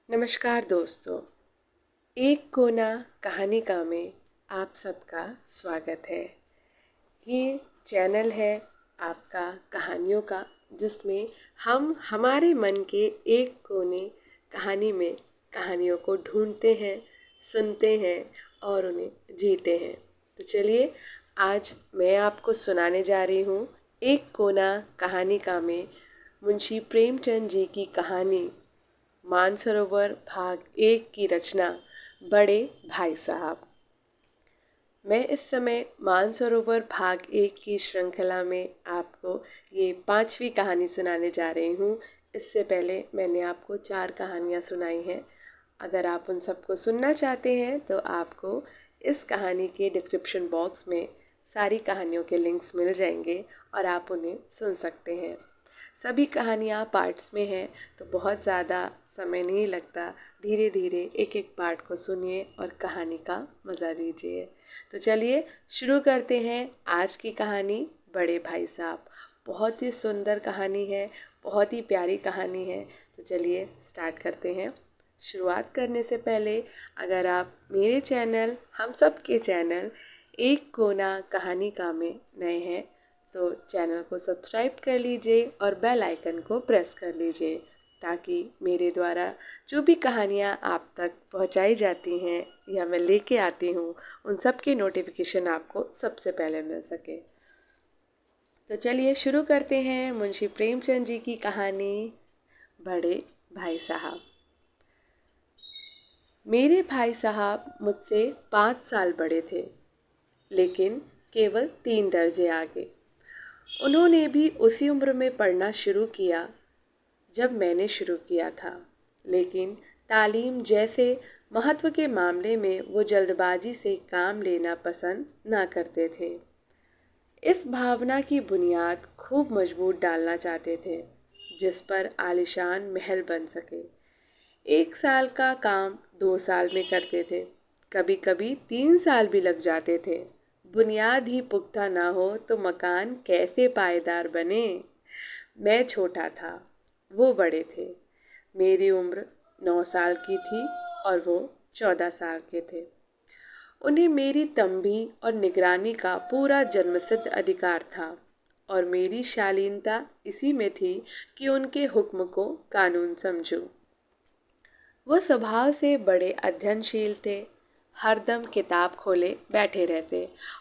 नमस्कार दोस्तों। एक कोना कहानिका में आप सबका स्वागत है। ये चैनल है आपका कहानियों का, जिसमें हम हमारे मन के एक कोने कहानी में कहानियों को ढूंढते हैं, सुनते हैं और उन्हें जीते हैं। तो चलिए, आज मैं आपको सुनाने जा रही हूँ एक कोना कहानिका में मुंशी प्रेमचंद जी की कहानी मानसरोवर भाग 1 की रचना बड़े भाई साहब। मैं इस समय मानसरोवर भाग 1 की श्रृंखला में आपको ये 5वीं कहानी सुनाने जा रही हूँ। इससे पहले मैंने आपको 4 कहानियाँ सुनाई हैं। अगर आप उन सबको सुनना चाहते हैं तो आपको इस कहानी के डिस्क्रिप्शन बॉक्स में सारी कहानियों के लिंक्स मिल जाएंगे और आप उन्हें सुन सकते हैं। सभी कहानियाँ पार्ट्स में हैं, तो बहुत ज़्यादा समय नहीं लगता। धीरे धीरे एक एक पार्ट को सुनिए और कहानी का मज़ा लीजिए। तो चलिए शुरू करते हैं आज की कहानी बड़े भाई साहब। बहुत ही सुंदर कहानी है, बहुत ही प्यारी कहानी है। तो चलिए स्टार्ट करते हैं। शुरुआत करने से पहले अगर आप मेरे चैनल, हम सब के चैनल एक कोना कहानिका में नए हैं तो चैनल को सब्सक्राइब कर लीजिए और बेल आइकन को प्रेस कर लीजिए, ताकि मेरे द्वारा जो भी कहानियाँ आप तक पहुँचाई जाती हैं या मैं लेके आती हूँ, उन सब की नोटिफिकेशन आपको सबसे पहले मिल सके। तो चलिए शुरू करते हैं मुंशी प्रेमचंद जी की कहानी बड़े भाई साहब। मेरे भाई साहब मुझसे 5 साल बड़े थे, लेकिन केवल 3 दर्जे आगे। उन्होंने भी उसी उम्र में पढ़ना शुरू किया जब मैंने शुरू किया था, लेकिन तालीम जैसे महत्व के मामले में वो जल्दबाजी से काम लेना पसंद ना करते थे। इस भावना की बुनियाद खूब मजबूत डालना चाहते थे, जिस पर आलीशान महल बन सके। 1 साल का काम 2 साल में करते थे, कभी कभी 3 साल भी लग जाते थे। बुनियाद ही पुख्ता ना हो तो मकान कैसे पायदार बने। मैं छोटा था, वो बड़े थे। मेरी उम्र 9 साल की थी और वो 14 साल के थे। उन्हें मेरी तंबी और निगरानी का पूरा जन्मसिद्ध अधिकार था, और मेरी शालीनता इसी में थी कि उनके हुक्म को कानून समझूं। वो स्वभाव से बड़े अध्ययनशील थे, हरदम किताब खोले बैठे रहते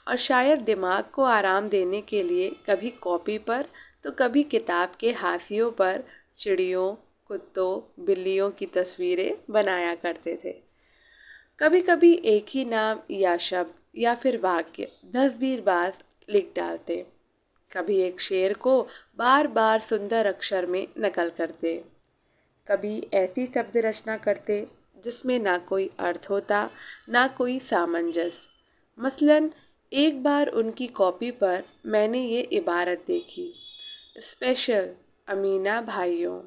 और शायद दिमाग को आराम देने के लिए कभी कॉपी पर तो कभी किताब के हाशियों पर चिड़ियों, कुत्तों, बिल्लियों की तस्वीरें बनाया करते थे। कभी कभी एक ही नाम या शब्द या फिर वाक्य 10-20 बार लिख डालते। कभी एक शेर को बार बार सुंदर अक्षर में नकल करते। कभी ऐसी शब्द रचना करते जिसमें ना कोई अर्थ होता, ना कोई सामंजस्य। मसलन एक बार उनकी कॉपी पर मैंने ये इबारत देखी, स्पेशल अमीना भाइयों।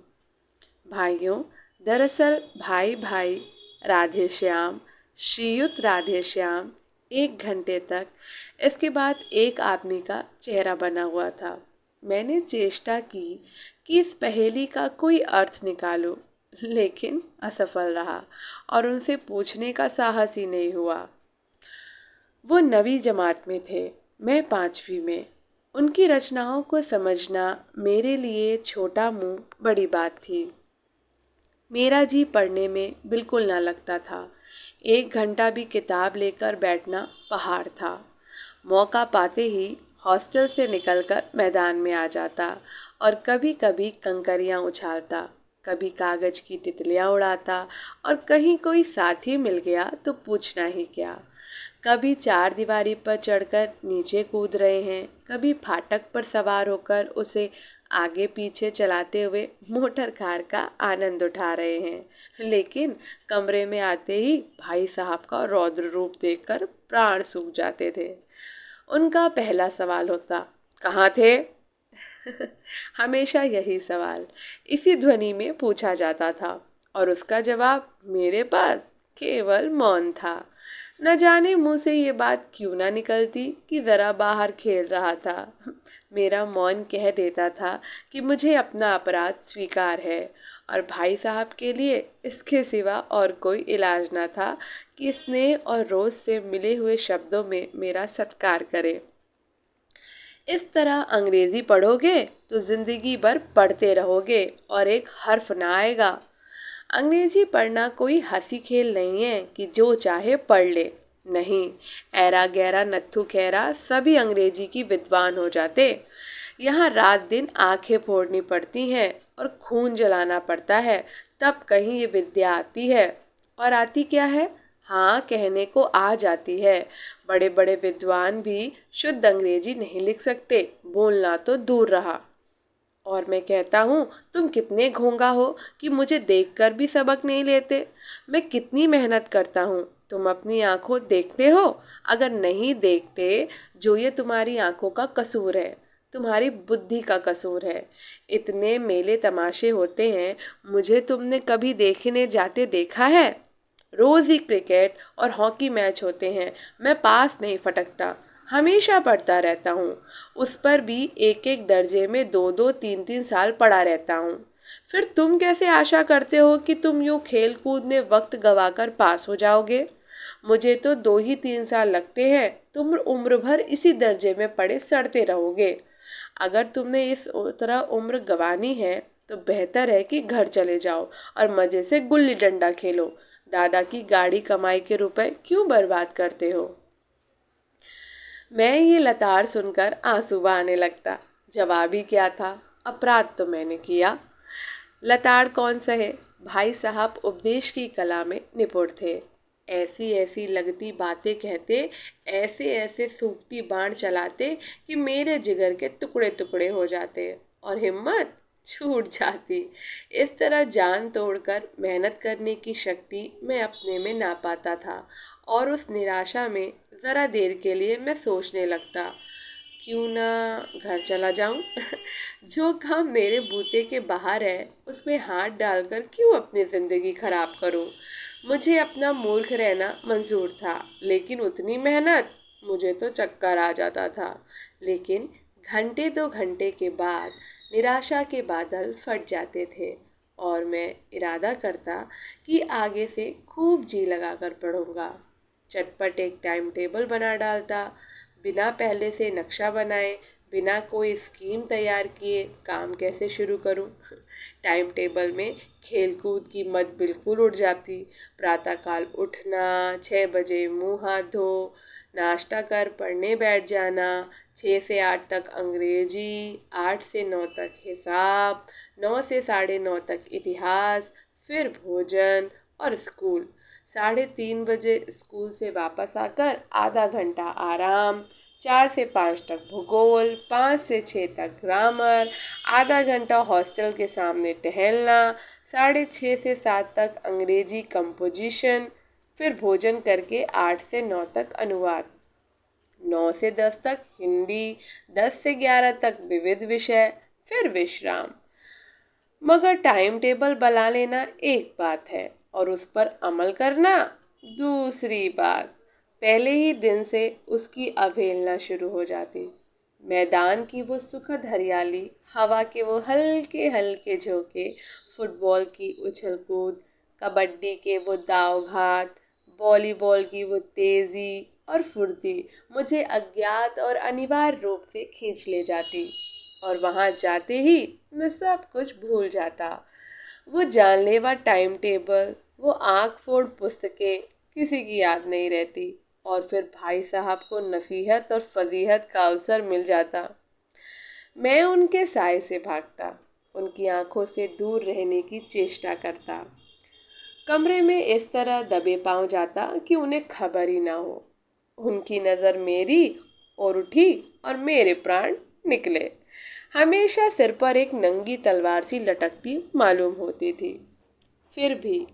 भाइयों, दरअसल भाई भाई राधे श्याम, श्रीयुत राधे श्याम। 1 घंटे तक इसके बाद एक आदमी का चेहरा बना हुआ था। मैंने चेष्टा की कि इस पहेली का कोई अर्थ निकालूं, लेकिन असफल रहा और उनसे पूछने का साहस ही नहीं हुआ। वो 9वीं जमात में थे, मैं 5वीं में। उनकी रचनाओं को समझना मेरे लिए छोटा मुंह बड़ी बात थी। मेरा जी पढ़ने में बिल्कुल ना लगता था। 1 घंटा भी किताब लेकर बैठना पहाड़ था। मौका पाते ही हॉस्टल से निकलकर मैदान में आ जाता और कभी कभी कंकरियां उछालता, कभी कागज की तितलियां उड़ाता और कहीं कोई साथी मिल गया तो पूछना ही क्या। कभी 4 दीवारी पर चढ़कर नीचे कूद रहे हैं, कभी फाटक पर सवार होकर उसे आगे पीछे चलाते हुए मोटर कार का आनंद उठा रहे हैं। लेकिन कमरे में आते ही भाई साहब का रौद्र रूप देखकर प्राण सूख जाते थे। उनका पहला सवाल होता, कहाँ थे? हमेशा यही सवाल इसी ध्वनि में पूछा जाता था और उसका जवाब मेरे पास केवल मौन था। न जाने मुंह से ये बात क्यों ना निकलती कि जरा बाहर खेल रहा था। मेरा मौन कह देता था कि मुझे अपना अपराध स्वीकार है और भाई साहब के लिए इसके सिवा और कोई इलाज ना था कि स्नेह और रोज से मिले हुए शब्दों में मेरा सत्कार करें। इस तरह अंग्रेजी पढ़ोगे तो जिंदगी भर पढ़ते रहोगे और एक हर्फ ना आएगा। अंग्रेजी पढ़ना कोई हंसी खेल नहीं है कि जो चाहे पढ़ ले। नहीं, ऐरा गैरा नत्थु खैरा सभी अंग्रेजी की विद्वान हो जाते। यहाँ रात दिन आंखें फोड़नी पड़ती हैं और खून जलाना पड़ता है, तब कहीं ये विद्या आती है। और आती क्या है? हाँ, कहने को आ जाती है। बड़े बड़े विद्वान भी शुद्ध अंग्रेजी नहीं लिख सकते, बोलना तो दूर रहा। और मैं कहता हूँ, तुम कितने घोंगा हो कि मुझे देखकर भी सबक नहीं लेते। मैं कितनी मेहनत करता हूँ, तुम अपनी आंखों देखते हो? अगर नहीं देखते, जो ये तुम्हारी आंखों का कसूर है, तुम्हारी बुद्धि का कसूर है। इतने मेले तमाशे होते हैं, मुझे तुमने कभी देखने जाते देखा है? रोज ही क्रिकेट और हॉकी मैच होते हैं, मैं पास नहीं फटकता, हमेशा पढ़ता रहता हूँ। उस पर भी एक एक दर्जे में 2-2 3-3 साल पढ़ा रहता हूँ। फिर तुम कैसे आशा करते हो कि तुम यूँ खेल कूद में वक्त गवाकर पास हो जाओगे? मुझे तो 2 ही 3 साल लगते हैं, तुम उम्र भर इसी दर्जे में पड़े सड़ते रहोगे। अगर तुमने इस तरह उम्र गंवानी है तो बेहतर है कि घर चले जाओ और मजे से गुल्ली डंडा खेलो। दादा की गाड़ी कमाई के रुपए क्यों बर्बाद करते हो? मैं ये लताड़ सुनकर आंसू बहाने लगता। जवाब ही क्या था, अपराध तो मैंने किया। लताड़ कौन सहे, भाई साहब उपदेश की कला में निपुण थे। ऐसी ऐसी लगती बातें कहते, ऐसे ऐसे सूखती बाण चलाते कि मेरे जिगर के टुकड़े टुकड़े हो जाते और हिम्मत छूट जाती। इस तरह जान तोड़कर मेहनत करने की शक्ति मैं अपने में ना पाता था और उस निराशा में ज़रा देर के लिए मैं सोचने लगता, क्यों ना घर चला जाऊं? जो काम मेरे बूते के बाहर है उसमें हाथ डालकर क्यों अपनी ज़िंदगी खराब करूं? मुझे अपना मूर्ख रहना मंजूर था, लेकिन उतनी मेहनत, मुझे तो चक्कर आ जाता था। लेकिन घंटे 2 घंटे के बाद निराशा के बादल फट जाते थे और मैं इरादा करता कि आगे से खूब जी लगाकर पढ़ूंगा। चटपट एक टाइम टेबल बना डालता, बिना पहले से नक्शा बनाए, बिना कोई स्कीम तैयार किए काम कैसे शुरू करूं। टाइम टेबल में खेल कूद की मत बिल्कुल उड़ जाती। प्रातःकाल उठना, 6 बजे मुंह हाथ धो, नाश्ता कर पढ़ने बैठ जाना, 6 से 8 तक अंग्रेजी, 8 से 9 तक हिसाब, 9 से 9:30 तक इतिहास, फिर भोजन और स्कूल। 3:30 बजे स्कूल से वापस आकर आधा घंटा आराम, 4 से 5 तक भूगोल, 5 से 6 तक ग्रामर, आधा घंटा हॉस्टल के सामने टहलना, 6:30 से 7 तक अंग्रेजी कंपोजिशन, फिर भोजन करके 8 से 9 तक अनुवाद, 9 से 10 तक हिंदी, 10 से 11 तक विविध विषय, फिर विश्राम। मगर टाइम टेबल बना लेना एक बात है और उस पर अमल करना दूसरी बात। पहले ही दिन से उसकी अवहेलना शुरू हो जाती। मैदान की वो सुखद हरियाली, हवा के वो हल्के हल्के झोंके, फुटबॉल की उछल कूद, कबड्डी के वो दाव घात, वॉलीबॉल की वो तेजी और फुर्ती मुझे अज्ञात और अनिवार्य रूप से खींच ले जाती और वहां जाते ही मैं सब कुछ भूल जाता। वो जानलेवा टाइम टेबल, वो आंख फोड़ पुस्तकें किसी की याद नहीं रहती और फिर भाई साहब को नसीहत और फजीहत का अवसर मिल जाता। मैं उनके साय से भागता, उनकी आंखों से दूर रहने की चेष्टा करता, कमरे में इस तरह दबे पांव जाता कि उन्हें खबर ही ना हो। उनकी नज़र मेरी और उठी और मेरे प्राण निकले। हमेशा सिर पर एक नंगी तलवार सी लटकती मालूम होती थी। फिर भी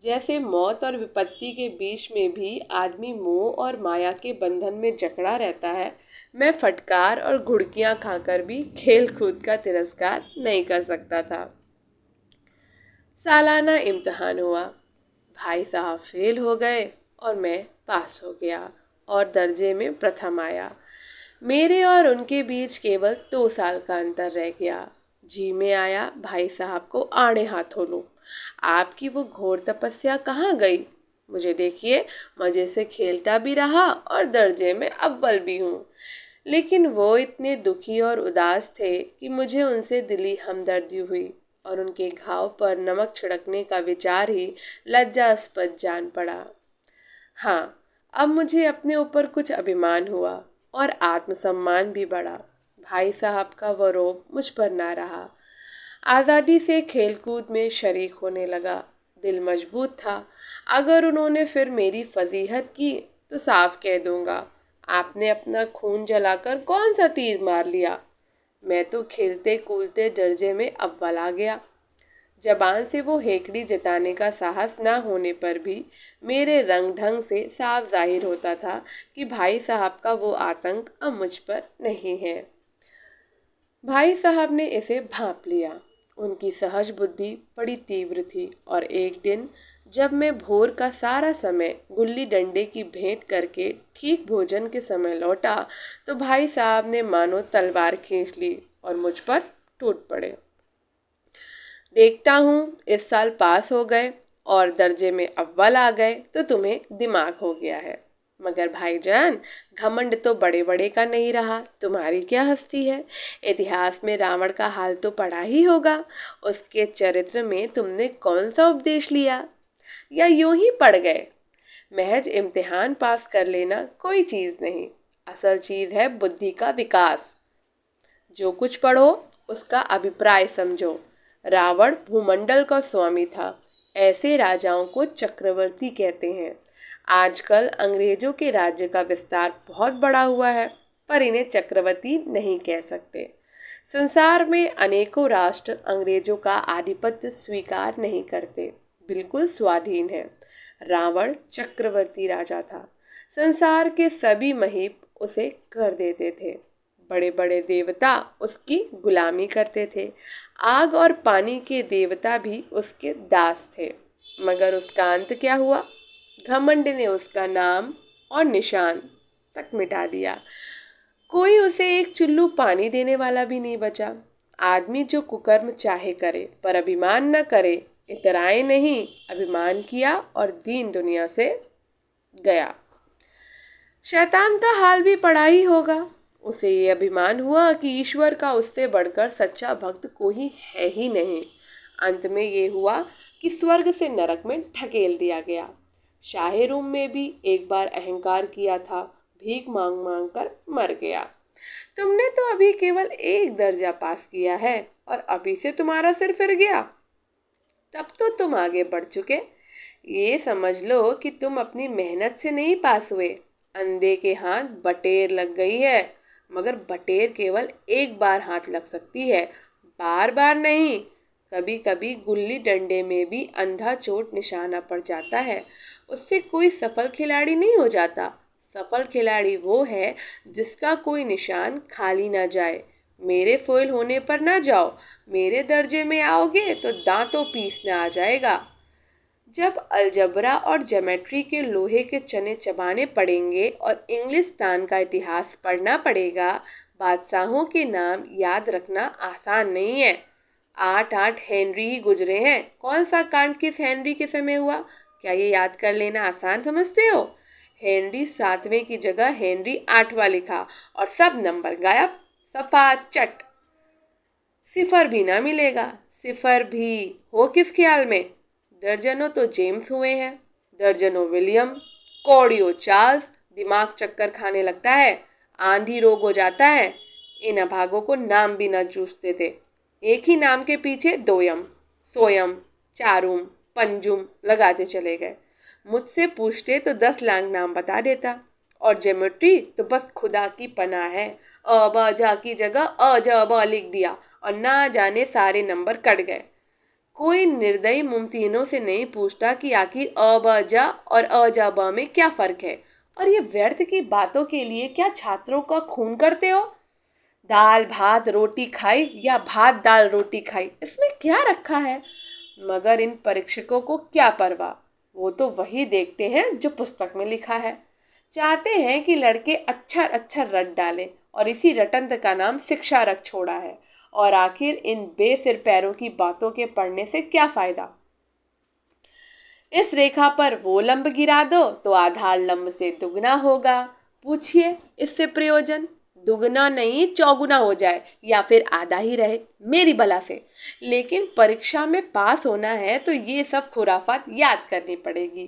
जैसे मौत और विपत्ति के बीच में भी आदमी मोह और माया के बंधन में जकड़ा रहता है, मैं फटकार और घुड़कियां खाकर भी खेल कूद का तिरस्कार नहीं कर सकता था। सालाना इम्तिहान हुआ, भाई साहब फेल हो गए और मैं पास हो गया और दर्जे में प्रथम आया। मेरे और उनके बीच केवल 2 साल का अंतर रह गया। जी में आया भाई साहब को आड़े हाथों लूं। आपकी वो घोर तपस्या कहाँ गई? मुझे देखिए, मजे से खेलता भी रहा और दर्जे में अव्वल भी हूँ। लेकिन वो इतने दुखी और उदास थे कि मुझे उनसे दिली हमदर्दी हुई और उनके घाव पर नमक छिड़कने का विचार ही लज्जास्पद जान पड़ा। हाँ, अब मुझे अपने ऊपर कुछ अभिमान हुआ और आत्मसम्मान भी बढ़ा। भाई साहब का वो रोब मुझ पर ना रहा। आज़ादी से खेलकूद में शरीक होने लगा। दिल मजबूत था। अगर उन्होंने फिर मेरी फजीहत की तो साफ कह दूंगा, आपने अपना खून जलाकर कौन सा तीर मार लिया। मैं तो खेलते कूदते दर्जे में अव्वल आ गया। जबान से वो हेकड़ी जताने का साहस ना होने पर भी मेरे रंग ढंग से साफ जाहिर होता था कि भाई साहब का वो आतंक अब मुझ पर नहीं है। भाई साहब ने इसे भांप लिया। उनकी सहज बुद्धि बड़ी तीव्र थी और एक दिन जब मैं भोर का सारा समय गुल्ली डंडे की भेंट करके ठीक भोजन के समय लौटा तो भाई साहब ने मानो तलवार खींच ली और मुझ पर टूट पड़े। देखता हूँ इस साल पास हो गए और दर्जे में अव्वल आ गए तो तुम्हें दिमाग हो गया है। मगर भाईजान, घमंड तो बड़े बड़े का नहीं रहा, तुम्हारी क्या हस्ती है। इतिहास में रावण का हाल तो पढ़ा ही होगा। उसके चरित्र में तुमने कौन सा उपदेश लिया, या यूं ही पढ़ गए। महज इम्तिहान पास कर लेना कोई चीज नहीं, असल चीज है बुद्धि का विकास। जो कुछ पढ़ो उसका अभिप्राय समझो। रावण भूमंडल का स्वामी था। ऐसे राजाओं को चक्रवर्ती कहते हैं। आजकल अंग्रेजों के राज्य का विस्तार बहुत बड़ा हुआ है, पर इन्हें चक्रवर्ती नहीं कह सकते। संसार में अनेकों राष्ट्र अंग्रेजों का आधिपत्य स्वीकार नहीं करते, बिल्कुल स्वाधीन है। रावण चक्रवर्ती राजा था। संसार के सभी महीप उसे कर देते थे। बड़े बड़े देवता उसकी गुलामी करते थे। आग और पानी के देवता भी उसके दास थे। मगर उसका अंत क्या हुआ? घमंड ने उसका नाम और निशान तक मिटा दिया। कोई उसे एक चुल्लू पानी देने वाला भी नहीं बचा। आदमी जो कुकर्म चाहे करे पर अभिमान न करे, इतराए नहीं, अभिमान किया और दीन दुनिया से गया। शैतान का हाल भी पड़ा ही होगा। उसे ये अभिमान हुआ कि ईश्वर का उससे बढ़कर सच्चा भक्त कोई है ही नहीं। अंत में ये हुआ कि स्वर्ग से नरक में ढकेल दिया गया। शाही रूम में भी एक बार अहंकार किया था, भीख मांग मांग कर मर गया। तुमने तो अभी केवल एक दर्जा पास किया है और अभी से तुम्हारा सिर फिर गया। तब तो तुम आगे बढ़ चुके। ये समझ लो कि तुम अपनी मेहनत से नहीं पास हुए। अंधे के हाथ बटेर लग गई है, मगर बटेर केवल एक बार हाथ लग सकती है, बार बार नहीं। कभी कभी गुल्ली डंडे में भी अंधा चोट निशाना पड़ जाता है, उससे कोई सफल खिलाड़ी नहीं हो जाता। सफल खिलाड़ी वो है जिसका कोई निशान खाली ना जाए। मेरे फोइल होने पर ना जाओ, मेरे दर्जे में आओगे तो दांतों पीसना आ जाएगा। जब अलजबरा और ज्योमेट्री के लोहे के चने चबाने पड़ेंगे और इंग्लिस्तान का इतिहास पढ़ना पड़ेगा, बादशाहों के नाम याद रखना आसान नहीं है। 8 हेनरी ही गुजरे हैं। कौन सा कांड किस हेनरी के समय हुआ, क्या ये याद कर लेना आसान समझते हो? हेनरी 7वें की जगह हेनरी 8वां लिखा और सब नंबर गायब, सफा चट। सिफर भी ना मिलेगा। सिफर भी हो किस ख्याल में? दर्जनों तो जेम्स हुए हैं, दर्जनों विलियम, कौड़ियों चार्ल्स। दिमाग चक्कर खाने लगता है, आंधी रोग हो जाता है। इन अभागों को नाम भी ना चूसते थे। एक ही नाम के पीछे दोयम, सोयम, चारुम, पंजुम लगाते चले गए। मुझसे पूछते तो 10 लाख नाम बता देता। और ज्योमेट्री तो बस खुदा की पनाह है। अ ब जा की जगह अ ज ब लिख दिया और ना जाने सारे नंबर कट गए। कोई निर्दयी मुमतिनों से नहीं पूछता कि आखिर अ ब जा और अ जा ब में क्या फर्क है। और ये व्यर्थ की बातों के लिए क्या छात्रों का खून करते हो? दाल भात रोटी खाई या भात दाल रोटी खाई, इसमें क्या रखा है? मगर इन परीक्षकों को क्या परवाह, वो तो वही देखते हैं जो पुस्तक में लिखा है। चाहते हैं कि लड़के अच्छा अच्छा रट डालें और इसी रटंत्र का नाम शिक्षा रख छोड़ा है। और आखिर इन बेसिर पैरों की बातों के पढ़ने से क्या फायदा? इस रेखा पर वो लंब गिरा दो तो आधार लंब से दुगना होगा। पूछिए इससे प्रयोजन? दुगना नहीं, चौगुना हो जाए या फिर आधा ही रहे, मेरी भला से। लेकिन परीक्षा में पास होना है तो ये सब खुराफात याद करनी पड़ेगी।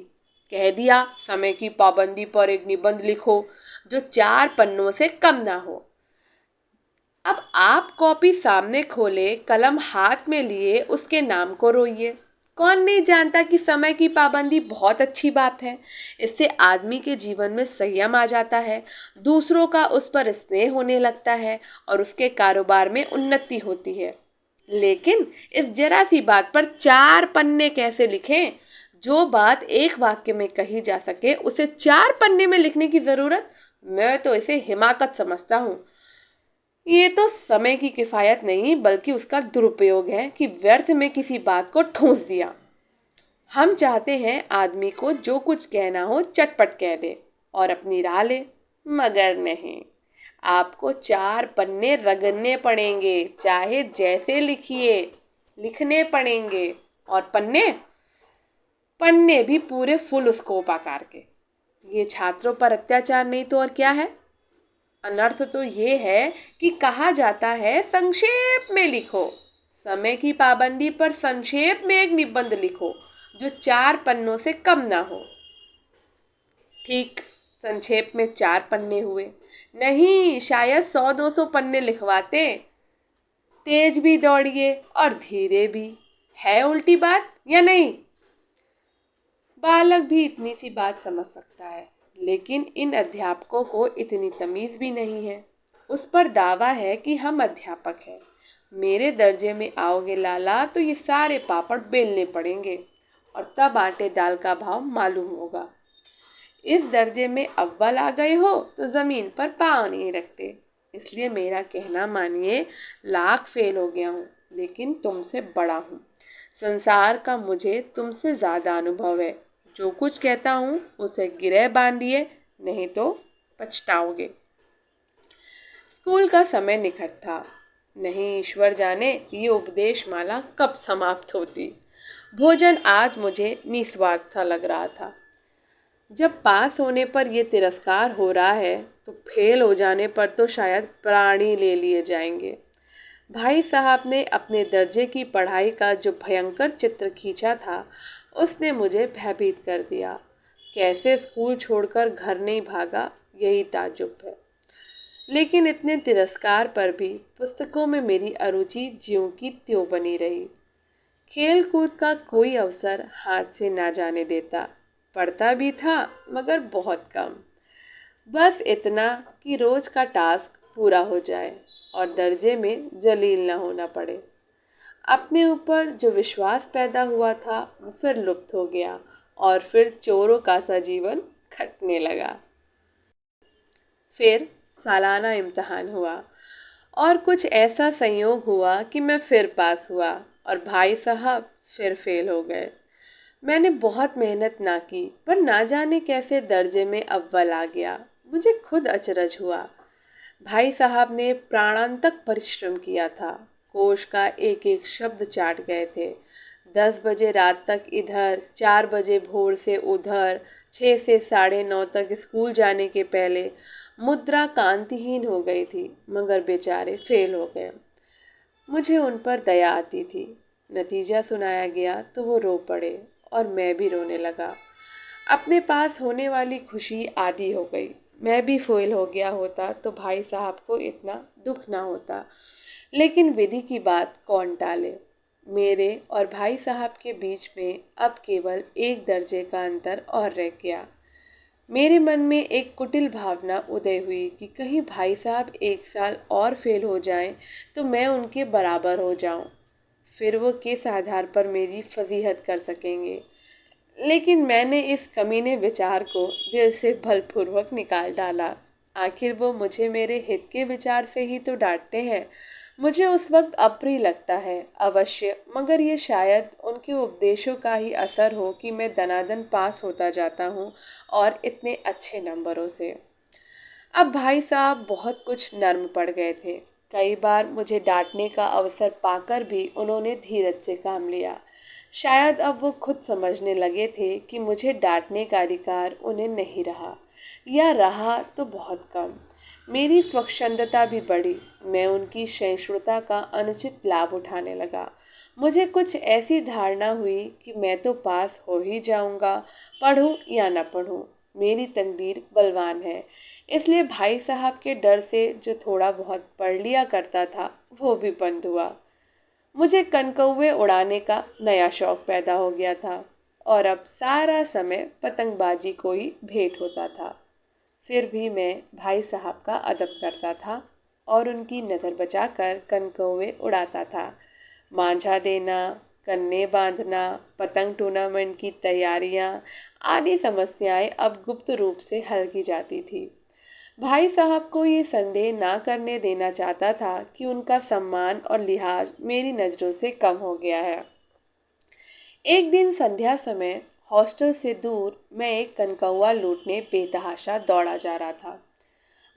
कह दिया समय की पाबंदी पर एक निबंध लिखो जो 4 पन्नों से कम ना हो। अब आप कॉपी सामने खोले, कलम हाथ में लिए, उसके नाम को रोइए। कौन नहीं जानता कि समय की पाबंदी बहुत अच्छी बात है। इससे आदमी के जीवन में संयम आ जाता है, दूसरों का उस पर स्नेह होने लगता है और उसके कारोबार में उन्नति होती है। लेकिन इस जरा सी बात पर 4 पन्ने कैसे लिखें? जो बात एक वाक्य में कही जा सके उसे 4 पन्ने में लिखने की जरूरत? मैं तो इसे हिमाकत समझता हूँ। ये तो समय की किफायत नहीं बल्कि उसका दुरुपयोग है कि व्यर्थ में किसी बात को ठूंस दिया। हम चाहते हैं आदमी को जो कुछ कहना हो चटपट कह दे और अपनी राह ले, मगर नहीं, आपको 4 पन्ने रगड़ने पड़ेंगे, चाहे जैसे लिखिए, लिखने पड़ेंगे। और पन्ने पन्ने भी पूरे फुल स्कोप आकार के। ये छात्रों पर अत्याचार नहीं तो और क्या है? अनर्थ तो ये है कि कहा जाता है संक्षेप में लिखो। समय की पाबंदी पर संक्षेप में एक निबंध लिखो जो 4 पन्नों से कम ना हो। ठीक, संक्षेप में 4 पन्ने हुए, नहीं शायद 100-200 पन्ने लिखवाते। तेज भी दौड़िए और धीरे भी। है उल्टी बात या नहीं? बालक भी इतनी सी बात समझ सकता है, लेकिन इन अध्यापकों को इतनी तमीज भी नहीं है। उस पर दावा है कि हम अध्यापक हैं। मेरे दर्जे में आओगे लाला तो ये सारे पापड़ बेलने पड़ेंगे और तब आटे दाल का भाव मालूम होगा। इस दर्जे में अव्वल आ गए हो तो जमीन पर पाँव नहीं रखते। इसलिए मेरा कहना मानिए, लाख फेल हो गया हूँ लेकिन तुमसे बड़ा हूँ। संसार का मुझे तुमसे ज्यादा अनुभव है। जो कुछ कहता हूँ उसे गिरह बांधिए, नहीं तो पछताओगे। स्कूल का समय निकट था। नहीं ईश्वर जाने ये उपदेश माला कब समाप्त होती। भोजन आज मुझे निस्वाद सा लग रहा था। जब पास होने पर यह तिरस्कार हो रहा है तो फेल हो जाने पर तो शायद प्राण ही ले लिए जाएंगे। भाई साहब ने अपने दर्जे की पढ़ाई का जो भयंकर चित्र खींचा था उसने मुझे भयभीत कर दिया। कैसे स्कूल छोड़कर घर नहीं भागा, यही ताज्जुब है। लेकिन इतने तिरस्कार पर भी पुस्तकों में मेरी अरुचि ज्यों की त्यों बनी रही। खेल कूद का कोई अवसर हाथ से ना जाने देता। पढ़ता भी था मगर बहुत कम, बस इतना कि रोज का टास्क पूरा हो जाए और दर्जे में जलील ना होना पड़े। अपने ऊपर जो विश्वास पैदा हुआ था वो फिर लुप्त हो गया और फिर चोरों का सा जीवन खटने लगा। फिर सालाना इम्तिहान हुआ और कुछ ऐसा संयोग हुआ कि मैं फिर पास हुआ और भाई साहब फिर फेल हो गए। मैंने बहुत मेहनत ना की पर ना जाने कैसे दर्जे में अव्वल आ गया। मुझे खुद अचरज हुआ। भाई साहब ने प्राणांतक परिश्रम किया था, कोश का एक एक शब्द चाट गए थे। 10 बजे रात तक इधर, 4 बजे भोर से उधर, 6 से 9:30 तक स्कूल जाने के पहले मुद्रा कांतिहीन हो गई थी, मगर बेचारे फेल हो गए। मुझे उन पर दया आती थी। नतीजा सुनाया गया तो वो रो पड़े और मैं भी रोने लगा। अपने पास होने वाली खुशी आधी हो गई। मैं भी फेल हो गया होता तो भाई साहब को इतना दुख ना होता। लेकिन विधि की बात कौन टाले। मेरे और भाई साहब के बीच में अब केवल एक दर्जे का अंतर और रह गया। मेरे मन में एक कुटिल भावना उदय हुई कि कहीं भाई साहब एक साल और फेल हो जाएं तो मैं उनके बराबर हो जाऊं। फिर वो किस आधार पर मेरी फजीहत कर सकेंगे। लेकिन मैंने इस कमीने विचार को दिल से बलपूर्वक निकाल डाला। आखिर वो मुझे मेरे हित के विचार से ही तो डांटते हैं। मुझे उस वक्त अप्रिय लगता है अवश्य, मगर ये शायद उनके उपदेशों का ही असर हो कि मैं दनादन पास होता जाता हूँ और इतने अच्छे नंबरों से। अब भाई साहब बहुत कुछ नर्म पड़ गए थे। कई बार मुझे डांटने का अवसर पाकर भी उन्होंने धीरज से काम लिया। शायद अब वो खुद समझने लगे थे कि मुझे डांटने का अधिकार उन्हें नहीं रहा, या रहा तो बहुत कम। मेरी स्वच्छंदता भी बढ़ी। मैं उनकी सहिष्णुता का अनुचित लाभ उठाने लगा। मुझे कुछ ऐसी धारणा हुई कि मैं तो पास हो ही जाऊंगा, पढ़ूं या न पढ़ूं, मेरी तकदीर बलवान है। इसलिए भाई साहब के डर से जो थोड़ा बहुत पढ़ लिया करता था वो भी बंद हुआ। मुझे कनकौवे उड़ाने का नया शौक पैदा हो गया था और अब सारा समय पतंगबाजी को ही भेंट होता था। फिर भी मैं भाई साहब का अदब करता था और उनकी नज़र बचाकर कनकौवे उड़ाता था। मांझा देना, कन्ने बांधना, पतंग टूर्नामेंट की तैयारियां आदि समस्याएं अब गुप्त रूप से हल की जाती थी। भाई साहब को ये संदेह ना करने देना चाहता था कि उनका सम्मान और लिहाज मेरी नज़रों से कम हो गया है। एक दिन संध्या समय हॉस्टल से दूर मैं एक कनकौवा लूटने बेतहाशा दौड़ा जा रहा था।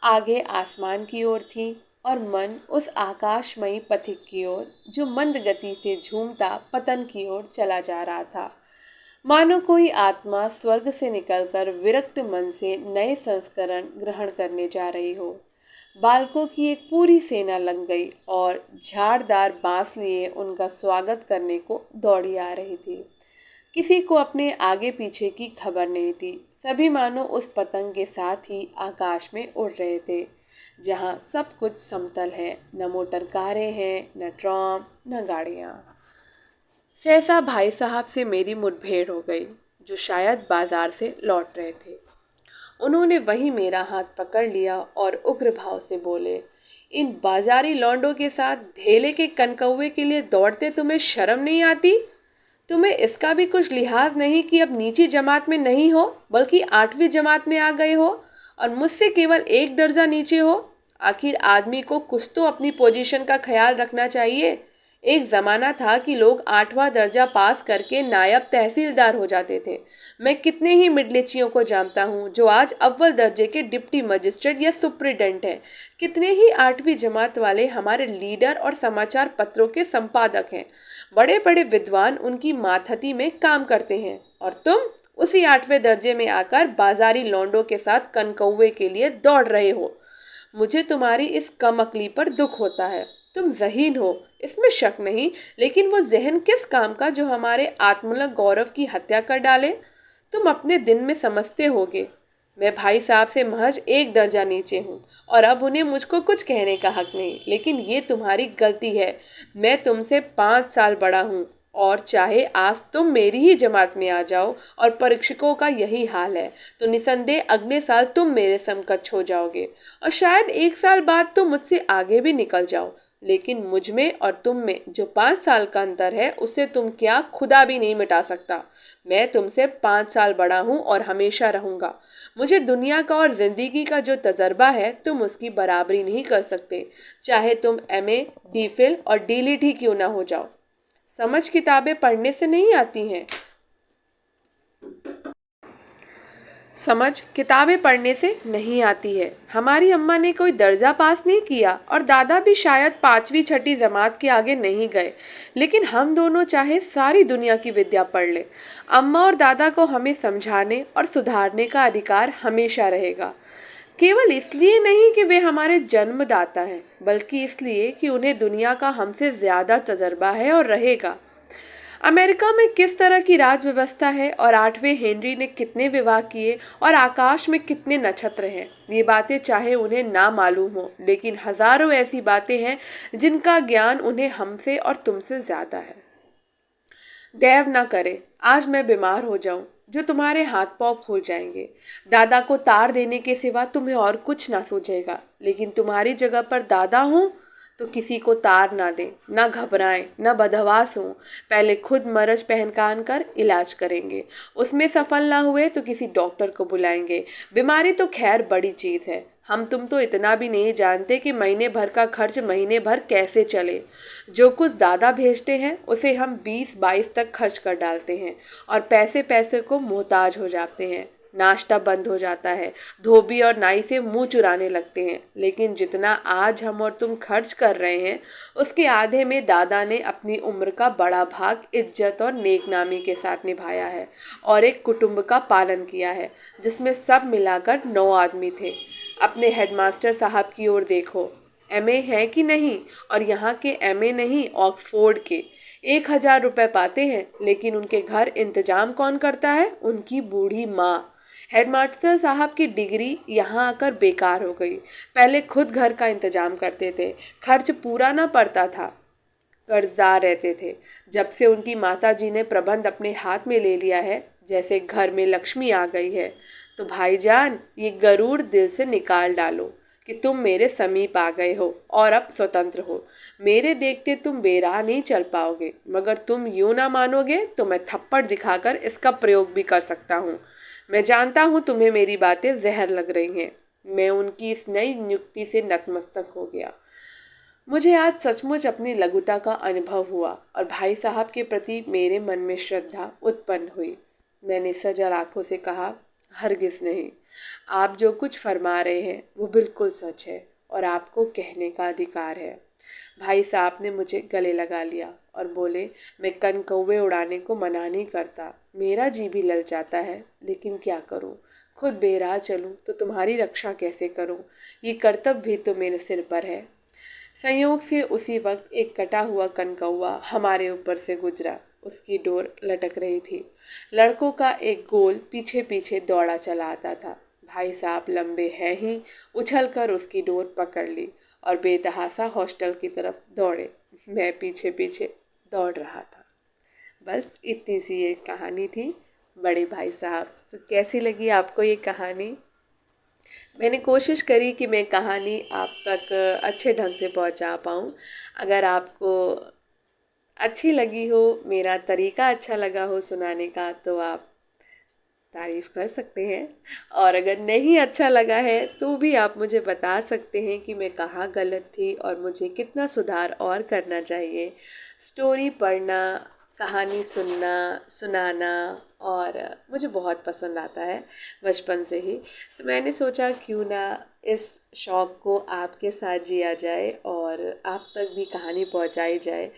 आगे आसमान की ओर थी और मन उस आकाशमयी पथिक की ओर जो मंद गति से झूमता पतन की ओर चला जा रहा था। मानो कोई आत्मा स्वर्ग से निकलकर विरक्त मन से नए संस्करण ग्रहण करने जा रही हो। बालकों की एक पूरी सेना लग गई और झाड़दार बांस लिए उनका स्वागत करने को दौड़ी आ रही थी। किसी को अपने आगे पीछे की खबर नहीं थी। सभी मानो उस पतंग के साथ ही आकाश में उड़ रहे थे, जहाँ सब कुछ समतल है, न मोटर कारें हैं, न ट्राम, न गाड़ियाँ। सहसा भाई साहब से मेरी मुठभेड़ हो गई, जो शायद बाजार से लौट रहे थे। उन्होंने वहीं मेरा हाथ पकड़ लिया और उग्र भाव से बोले, इन बाजारी लौंडों के साथ धेले के कनकौवे के लिए दौड़ते तुम्हें शर्म नहीं आती? तुम्हें इसका भी कुछ लिहाज नहीं कि अब नीची जमात में नहीं हो बल्कि 8वीं जमात में आ गए हो और मुझसे केवल 1 दर्जा नीचे हो। आखिर आदमी को कुछ तो अपनी पोजीशन का ख्याल रखना चाहिए। एक ज़माना था कि लोग 8वां दर्जा पास करके नायब तहसीलदार हो जाते थे। मैं कितने ही मिडलिचियों को जानता हूँ जो आज अव्वल दर्जे के डिप्टी मजिस्ट्रेट या सुप्रिटेंडेंट हैं। कितने ही 8वीं जमात वाले हमारे लीडर और समाचार पत्रों के संपादक हैं। बड़े बड़े विद्वान उनकी मातहती में काम करते हैं और तुम उसी 8वें दर्जे में आकर बाजारी लौंडों के साथ कनकौवे के लिए दौड़ रहे हो। मुझे तुम्हारी इस कमअक्ली पर दुख होता है। तुम ज़हीन हो, इसमें शक नहीं, लेकिन वो ज़हन किस काम का जो हमारे आत्मलक गौरव की हत्या कर डाले? तुम अपने दिन में समझते होगे मैं भाई साहब से महज 1 दर्जा नीचे हूँ और अब उन्हें मुझको कुछ कहने का हक नहीं। लेकिन ये तुम्हारी गलती है। मैं तुमसे 5 साल बड़ा हूँ और चाहे आज तुम मेरी ही जमात में आ जाओ और परीक्षकों का यही हाल है तो निसंदेह अगले साल तुम मेरे समकक्ष हो जाओगे और शायद 1 साल बाद तो मुझसे आगे भी निकल जाओ। लेकिन मुझ में और तुम में जो 5 साल का अंतर है उसे तुम क्या खुदा भी नहीं मिटा सकता। मैं तुमसे 5 साल बड़ा हूँ और हमेशा रहूँगा। मुझे दुनिया का और ज़िंदगी का जो तजर्बा है तुम उसकी बराबरी नहीं कर सकते, चाहे तुम MA, DPhil और DLitt ही क्यों ना हो जाओ। समझ किताबें पढ़ने से नहीं आती हैं। समझ किताबें पढ़ने से नहीं आती है। हमारी अम्मा ने कोई दर्जा पास नहीं किया और दादा भी शायद 5वीं 6ठी जमात के आगे नहीं गए, लेकिन हम दोनों चाहे सारी दुनिया की विद्या पढ़ ले, अम्मा और दादा को हमें समझाने और सुधारने का अधिकार हमेशा रहेगा। केवल इसलिए नहीं कि वे हमारे जन्मदाता हैं, बल्कि इसलिए कि उन्हें दुनिया का हमसे ज़्यादा तजर्बा है और रहेगा। अमेरिका में किस तरह की राज व्यवस्था है और 8वें हेनरी ने कितने विवाह किए और आकाश में कितने नक्षत्र हैं, ये बातें चाहे उन्हें ना मालूम हो, लेकिन हजारों ऐसी बातें हैं जिनका ज्ञान उन्हें हमसे और तुमसे ज्यादा है। दैव ना करे आज मैं बीमार हो जाऊं जो तुम्हारे हाथ पांव फूल जाएंगे। दादा को तार देने के सिवा तुम्हें और कुछ ना सूझेगा, लेकिन तुम्हारी जगह पर दादा हूं तो किसी को तार ना दें, ना घबराएं, ना बदहवास हों। पहले खुद मरज पहन कर इलाज करेंगे, उसमें सफल ना हुए तो किसी डॉक्टर को बुलाएंगे। बीमारी तो खैर बड़ी चीज़ है, हम तुम तो इतना भी नहीं जानते कि महीने भर का खर्च महीने भर कैसे चले। जो कुछ दादा भेजते हैं उसे हम 20-22 तक खर्च कर डालते हैं और पैसे पैसे को मोहताज हो जाते हैं। नाश्ता बंद हो जाता है, धोबी और नाई से मुंह चुराने लगते हैं। लेकिन जितना आज हम और तुम खर्च कर रहे हैं, उसके आधे में दादा ने अपनी उम्र का बड़ा भाग इज्जत और नेकनामी के साथ निभाया है और एक कुटुंब का पालन किया है जिसमें सब मिलाकर 9 आदमी थे। अपने हेडमास्टर साहब की ओर देखो, एमए है कि नहीं, और यहाँ के एमए नहीं, ऑक्सफोर्ड के। 1,000 रुपये पाते हैं, लेकिन उनके घर इंतजाम कौन करता है? उनकी बूढ़ी माँ। हेडमास्टर साहब की डिग्री यहाँ आकर बेकार हो गई। पहले खुद घर का इंतजाम करते थे, खर्च पूरा ना पड़ता था, कर्जदार रहते थे। जब से उनकी माताजी ने प्रबंध अपने हाथ में ले लिया है, जैसे घर में लक्ष्मी आ गई है। तो भाईजान, ये गरुड़ दिल से निकाल डालो कि तुम मेरे समीप आ गए हो और अब स्वतंत्र हो। मेरे देखते तुम बेराह नहीं चल पाओगे, मगर तुम यूं ना मानोगे तो मैं थप्पड़ दिखाकर इसका प्रयोग भी कर सकता हूँ। मैं जानता हूँ तुम्हें मेरी बातें जहर लग रही हैं। मैं उनकी इस नई नियुक्ति से नतमस्तक हो गया। मुझे आज सचमुच अपनी लघुता का अनुभव हुआ और भाई साहब के प्रति मेरे मन में श्रद्धा उत्पन्न हुई। मैंने सजल आंखों से कहा, हरगिज नहीं। आप जो कुछ फरमा रहे हैं वो बिल्कुल सच है और आपको कहने का अधिकार है। भाई साहब ने मुझे गले लगा लिया और बोले, मैं कनकौवे उड़ाने को मना नहीं करता, मेरा जी भी ललचाता है, लेकिन क्या करूं? खुद बेराह चलूं तो तुम्हारी रक्षा कैसे करूं? ये कर्तव्य भी तो मेरे सिर पर है। संयोग से उसी वक्त एक कटा हुआ कनकौवा हमारे ऊपर से गुजरा। उसकी डोर लटक रही थी। लड़कों का एक गोल पीछे पीछे दौड़ा चला आता था। भाई साहब लंबे हैं ही, उछलकर उसकी डोर पकड़ ली और बेतहासा हॉस्टल की तरफ दौड़े। मैं पीछे पीछे दौड़ रहा था। बस इतनी सी एक कहानी थी बड़े भाई साहब। तो कैसी लगी आपको ये कहानी? मैंने कोशिश करी कि मैं कहानी आप तक अच्छे ढंग से पहुंचा पाऊँ। अगर आपको अच्छी लगी हो, मेरा तरीका अच्छा लगा हो सुनाने का, तो आप तारीफ़ कर सकते हैं। और अगर नहीं अच्छा लगा है तो भी आप मुझे बता सकते हैं कि मैं कहाँ गलत थी और मुझे कितना सुधार और करना चाहिए। स्टोरी पढ़ना, कहानी सुनना, सुनाना और मुझे बहुत पसंद आता है बचपन से ही। तो मैंने सोचा क्यों ना इस शौक़ को आपके साथ जिया जाए और आप तक भी कहानी पहुंचाई जाए।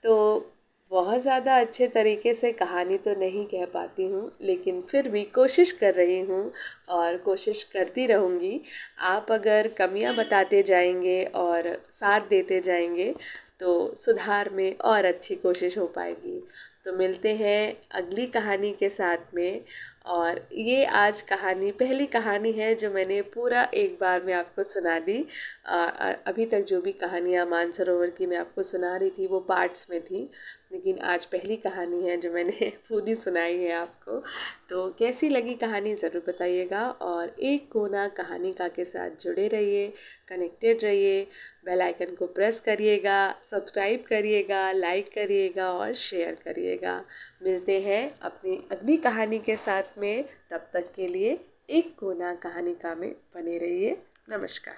तो बहुत ज़्यादा अच्छे तरीके से कहानी तो नहीं कह पाती हूँ, लेकिन फिर भी कोशिश कर रही हूँ और कोशिश करती रहूँगी। आप अगर कमियाँ बताते जाएंगे और साथ देते जाएंगे तो सुधार में और अच्छी कोशिश हो पाएगी। तो मिलते हैं अगली कहानी के साथ में। और ये आज कहानी पहली कहानी है जो मैंने पूरा एक बार में आपको सुना दी। अभी तक जो भी कहानियाँ मानसरोवर की मैं आपको सुना रही थी वो पार्ट्स में थी, लेकिन आज पहली कहानी है जो मैंने पूरी सुनाई है आपको। तो कैसी लगी कहानी ज़रूर बताइएगा और एक कोना कहानिका के साथ जुड़े रहिए, कनेक्टेड रहिए। बेल आइकन को प्रेस करिएगा, सब्सक्राइब करिएगा, लाइक करिएगा और शेयर करिएगा। मिलते हैं अपनी अगली कहानी के साथ में। तब तक के लिए एक कोना कहानिका में बने रहिए। नमस्कार।